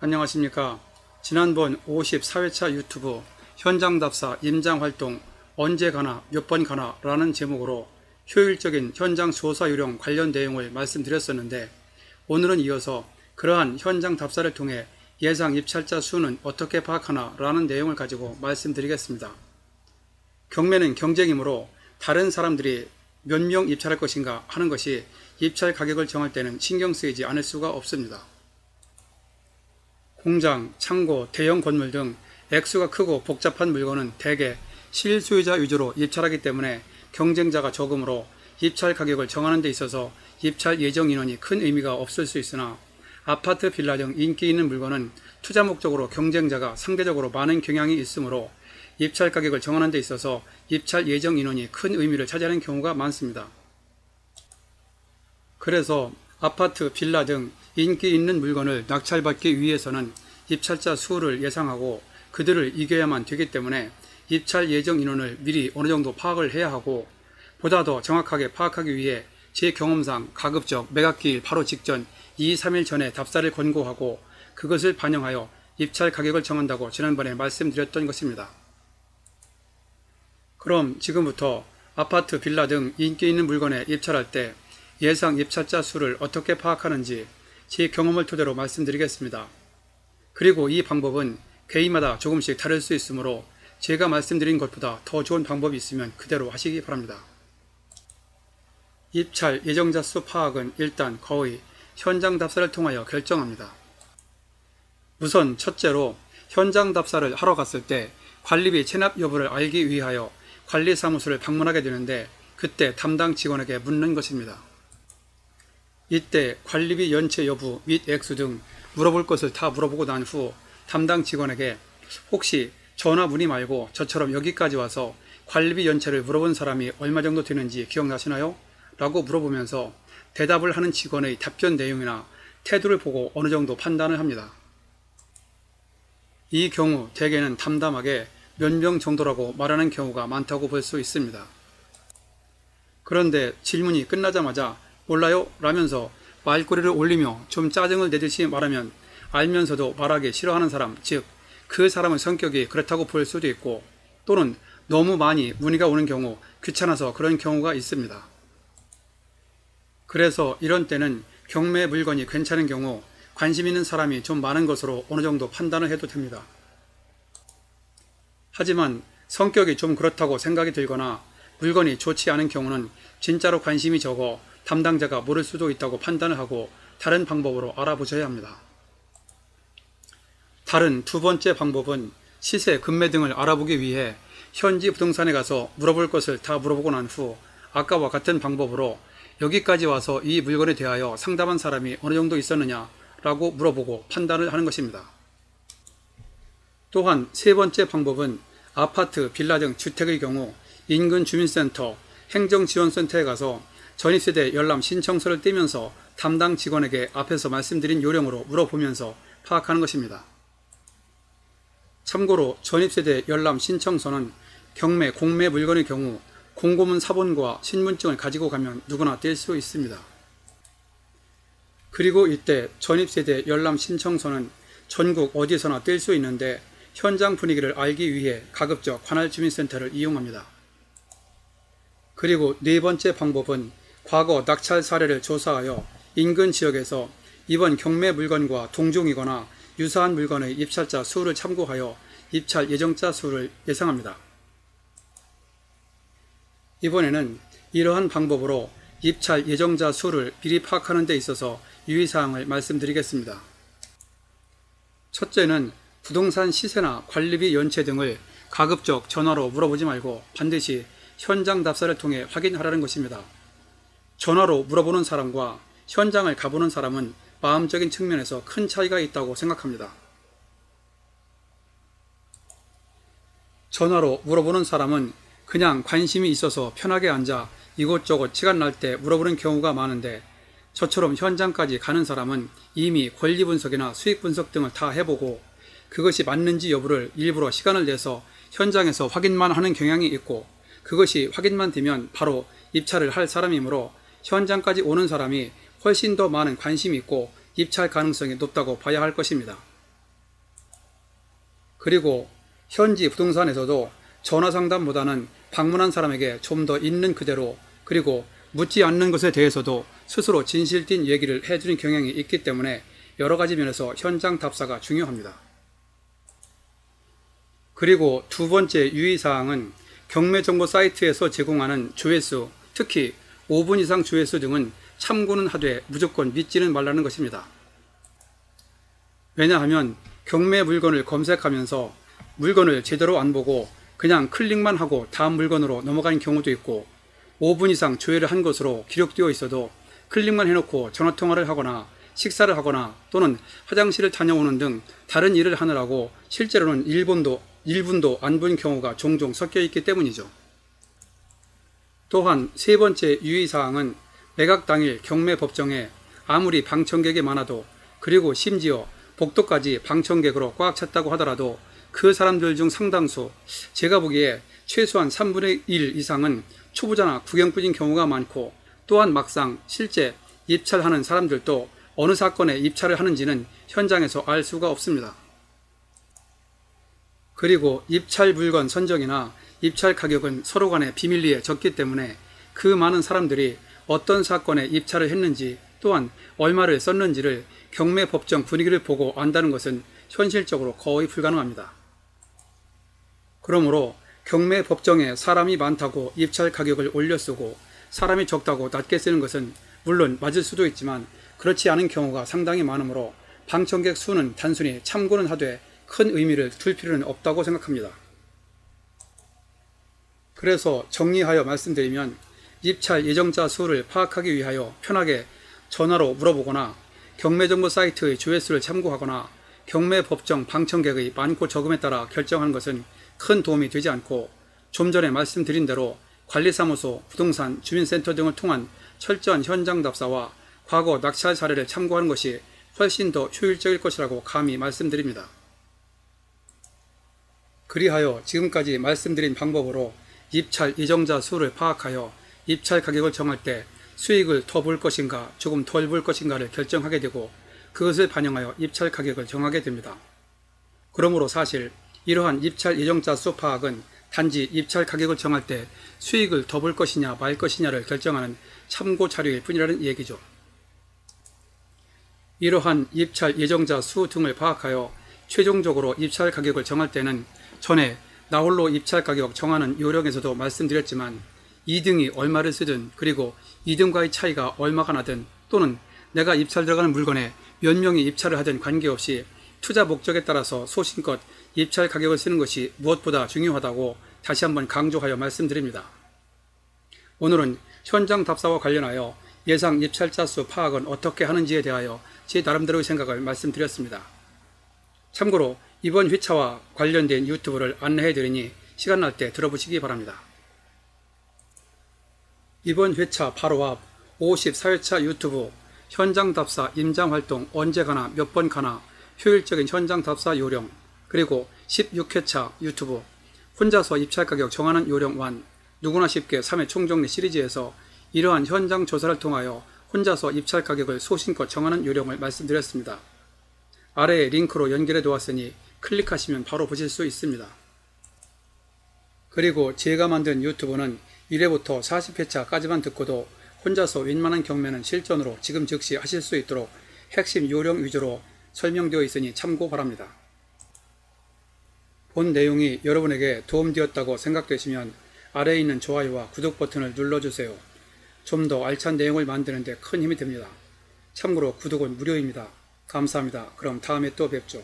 안녕하십니까. 지난번 54회차 유튜브 현장답사 임장활동 언제 가나 몇 번 가나 라는 제목으로 효율적인 현장 조사 요령 관련 내용을 말씀드렸었는데, 오늘은 이어서 그러한 현장 답사를 통해 예상 입찰자 수는 어떻게 파악하나 라는 내용을 가지고 말씀드리겠습니다. 경매는 경쟁이므로 다른 사람들이 몇 명 입찰할 것인가 하는 것이 입찰 가격을 정할 때는 신경 쓰이지 않을 수가 없습니다. 공장, 창고, 대형 건물 등 액수가 크고 복잡한 물건은 대개 실소유자 위주로 입찰하기 때문에 경쟁자가 적으므로 입찰 가격을 정하는 데 있어서 입찰 예정 인원이 큰 의미가 없을 수 있으나, 아파트, 빌라 등 인기 있는 물건은 투자 목적으로 경쟁자가 상대적으로 많은 경향이 있으므로 입찰 가격을 정하는 데 있어서 입찰 예정 인원이 큰 의미를 차지하는 경우가 많습니다. 그래서 아파트, 빌라 등 인기 있는 물건을 낙찰받기 위해서는 입찰자 수를 예상하고 그들을 이겨야만 되기 때문에 입찰 예정 인원을 미리 어느 정도 파악을 해야 하고, 보다 더 정확하게 파악하기 위해 제 경험상 가급적 매각기일 바로 직전 2, 3일 전에 답사를 권고하고 그것을 반영하여 입찰 가격을 정한다고 지난번에 말씀드렸던 것입니다. 그럼 지금부터 아파트, 빌라 등 인기 있는 물건에 입찰할 때 예상 입찰자 수를 어떻게 파악하는지 제 경험을 토대로 말씀드리겠습니다. 그리고 이 방법은 개인마다 조금씩 다를 수 있으므로 제가 말씀드린 것보다 더 좋은 방법이 있으면 그대로 하시기 바랍니다. 입찰 예정자 수 파악은 일단 거의 현장 답사를 통하여 결정합니다. 우선 첫째로 현장 답사를 하러 갔을 때 관리비 체납 여부를 알기 위하여 관리사무소를 방문하게 되는데, 그때 담당 직원에게 묻는 것입니다. 이때 관리비 연체 여부 및 액수 등 물어볼 것을 다 물어보고 난 후 담당 직원에게 혹시 전화 문의 말고 저처럼 여기까지 와서 관리비 연체를 물어본 사람이 얼마 정도 되는지 기억나시나요? 라고 물어보면서 대답을 하는 직원의 답변 내용이나 태도를 보고 어느 정도 판단을 합니다. 이 경우 대개는 담담하게 몇 명 정도라고 말하는 경우가 많다고 볼 수 있습니다. 그런데 질문이 끝나자마자 몰라요? 라면서 말꼬리를 올리며 좀 짜증을 내듯이 말하면 알면서도 말하기 싫어하는 사람, 즉 그 사람의 성격이 그렇다고 볼 수도 있고, 또는 너무 많이 문의가 오는 경우 귀찮아서 그런 경우가 있습니다. 그래서 이런 때는 경매 물건이 괜찮은 경우 관심 있는 사람이 좀 많은 것으로 어느 정도 판단을 해도 됩니다. 하지만 성격이 좀 그렇다고 생각이 들거나 물건이 좋지 않은 경우는 진짜로 관심이 적어 담당자가 모를 수도 있다고 판단을 하고 다른 방법으로 알아보셔야 합니다. 다른 두 번째 방법은 시세, 금매 등을 알아보기 위해 현지 부동산에 가서 물어볼 것을 다 물어보고 난 후 아까와 같은 방법으로 여기까지 와서 이 물건에 대하여 상담한 사람이 어느 정도 있었느냐 라고 물어보고 판단을 하는 것입니다. 또한 세 번째 방법은 아파트, 빌라 등 주택의 경우 인근 주민센터, 행정지원센터에 가서 전입세대 열람 신청서를 떼면서 담당 직원에게 앞에서 말씀드린 요령으로 물어보면서 파악하는 것입니다. 참고로 전입세대 열람 신청서는 경매, 공매 물건의 경우 공고문 사본과 신분증을 가지고 가면 누구나 뗄 수 있습니다. 그리고 이때 전입세대 열람 신청서는 전국 어디서나 뗄 수 있는데 현장 분위기를 알기 위해 가급적 관할 주민센터를 이용합니다. 그리고 네 번째 방법은 과거 낙찰 사례를 조사하여 인근 지역에서 이번 경매 물건과 동종이거나 유사한 물건의 입찰자 수를 참고하여 입찰 예정자 수를 예상합니다. 이번에는 이러한 방법으로 입찰 예정자 수를 미리 파악하는 데 있어서 유의사항을 말씀드리겠습니다. 첫째는 부동산 시세나 관리비 연체 등을 가급적 전화로 물어보지 말고 반드시 현장 답사를 통해 확인하라는 것입니다. 전화로 물어보는 사람과 현장을 가보는 사람은 마음적인 측면에서 큰 차이가 있다고 생각합니다. 전화로 물어보는 사람은 그냥 관심이 있어서 편하게 앉아 이곳저곳 시간 날 때 물어보는 경우가 많은데, 저처럼 현장까지 가는 사람은 이미 권리 분석이나 수익 분석 등을 다 해보고 그것이 맞는지 여부를 일부러 시간을 내서 현장에서 확인만 하는 경향이 있고, 그것이 확인만 되면 바로 입찰을 할 사람이므로 현장까지 오는 사람이 훨씬 더 많은 관심이 있고 입찰 가능성이 높다고 봐야 할 것입니다. 그리고 현지 부동산에서도 전화 상담보다는 방문한 사람에게 좀 더 있는 그대로, 그리고 묻지 않는 것에 대해서도 스스로 진실된 얘기를 해주는 경향이 있기 때문에 여러 가지 면에서 현장 답사가 중요합니다. 그리고 두 번째 유의사항은 경매정보 사이트에서 제공하는 조회수, 특히 5분 이상 조회수 등은 참고는 하되 무조건 믿지는 말라는 것입니다. 왜냐하면 경매 물건을 검색하면서 물건을 제대로 안 보고 그냥 클릭만 하고 다음 물건으로 넘어가는 경우도 있고, 5분 이상 조회를 한 것으로 기록되어 있어도 클릭만 해놓고 전화통화를 하거나 식사를 하거나 또는 화장실을 다녀오는 등 다른 일을 하느라고 실제로는 1분도 안 본 경우가 종종 섞여 있기 때문이죠. 또한 세 번째 유의사항은 매각 당일 경매 법정에 아무리 방청객이 많아도, 그리고 심지어 복도까지 방청객으로 꽉 찼다고 하더라도 그 사람들 중 상당수, 제가 보기에 최소한 3분의 1 이상은 초보자나 구경꾼인 경우가 많고, 또한 막상 실제 입찰하는 사람들도 어느 사건에 입찰을 하는지는 현장에서 알 수가 없습니다. 그리고 입찰 물건 선정이나 입찰 가격은 서로 간의 비밀리에 적기 때문에 그 많은 사람들이 어떤 사건에 입찰을 했는지, 또한 얼마를 썼는지를 경매 법정 분위기를 보고 안다는 것은 현실적으로 거의 불가능합니다. 그러므로 경매 법정에 사람이 많다고 입찰 가격을 올려 쓰고 사람이 적다고 낮게 쓰는 것은 물론 맞을 수도 있지만 그렇지 않은 경우가 상당히 많으므로 방청객 수는 단순히 참고는 하되 큰 의미를 둘 필요는 없다고 생각합니다. 그래서 정리하여 말씀드리면, 입찰 예정자 수를 파악하기 위하여 편하게 전화로 물어보거나 경매정보 사이트의 조회수를 참고하거나 경매 법정 방청객의 많고 적음에 따라 결정하는 것은 큰 도움이 되지 않고, 좀 전에 말씀드린 대로 관리사무소, 부동산, 주민센터 등을 통한 철저한 현장 답사와 과거 낙찰 사례를 참고하는 것이 훨씬 더 효율적일 것이라고 감히 말씀드립니다. 그리하여 지금까지 말씀드린 방법으로 입찰 예정자 수를 파악하여 입찰 가격을 정할 때 수익을 더 볼 것인가 조금 덜 볼 것인가를 결정하게 되고, 그것을 반영하여 입찰 가격을 정하게 됩니다. 그러므로 사실 이러한 입찰 예정자 수 파악은 단지 입찰 가격을 정할 때 수익을 더 볼 것이냐 말 것이냐를 결정하는 참고 자료일 뿐이라는 얘기죠. 이러한 입찰 예정자 수 등을 파악하여 최종적으로 입찰 가격을 정할 때는 전에 나홀로 입찰 가격 정하는 요령에서도 말씀드렸지만 2등이 얼마를 쓰든, 그리고 2등과의 차이가 얼마가 나든, 또는 내가 입찰 들어가는 물건에 몇 명이 입찰을 하든 관계없이 투자 목적에 따라서 소신껏 입찰 가격을 쓰는 것이 무엇보다 중요하다고 다시 한번 강조하여 말씀드립니다. 오늘은 현장 답사와 관련하여 예상 입찰자 수 파악은 어떻게 하는지에 대하여 제 나름대로의 생각을 말씀드렸습니다. 참고로 이번 회차와 관련된 유튜브를 안내해드리니 시간 날 때 들어보시기 바랍니다. 이번 회차 바로 앞 54회차 유튜브 현장 답사 임장활동 언제 가나 몇 번 가나 효율적인 현장 답사 요령, 그리고 16회차 유튜브 혼자서 입찰 가격 정하는 요령 1, 누구나 쉽게 3회 총정리 시리즈에서 이러한 현장 조사를 통하여 혼자서 입찰 가격을 소신껏 정하는 요령을 말씀드렸습니다. 아래에 링크로 연결해 두었으니 클릭하시면 바로 보실 수 있습니다. 그리고 제가 만든 유튜브는 1회부터 40회차까지만 듣고도 혼자서 웬만한 경매는 실전으로 지금 즉시 하실 수 있도록 핵심 요령 위주로 설명되어 있으니 참고 바랍니다. 본 내용이 여러분에게 도움되었다고 생각되시면 아래에 있는 좋아요와 구독 버튼을 눌러주세요. 좀 더 알찬 내용을 만드는 데 큰 힘이 됩니다. 참고로 구독은 무료입니다. 감사합니다. 그럼 다음에 또 뵙죠.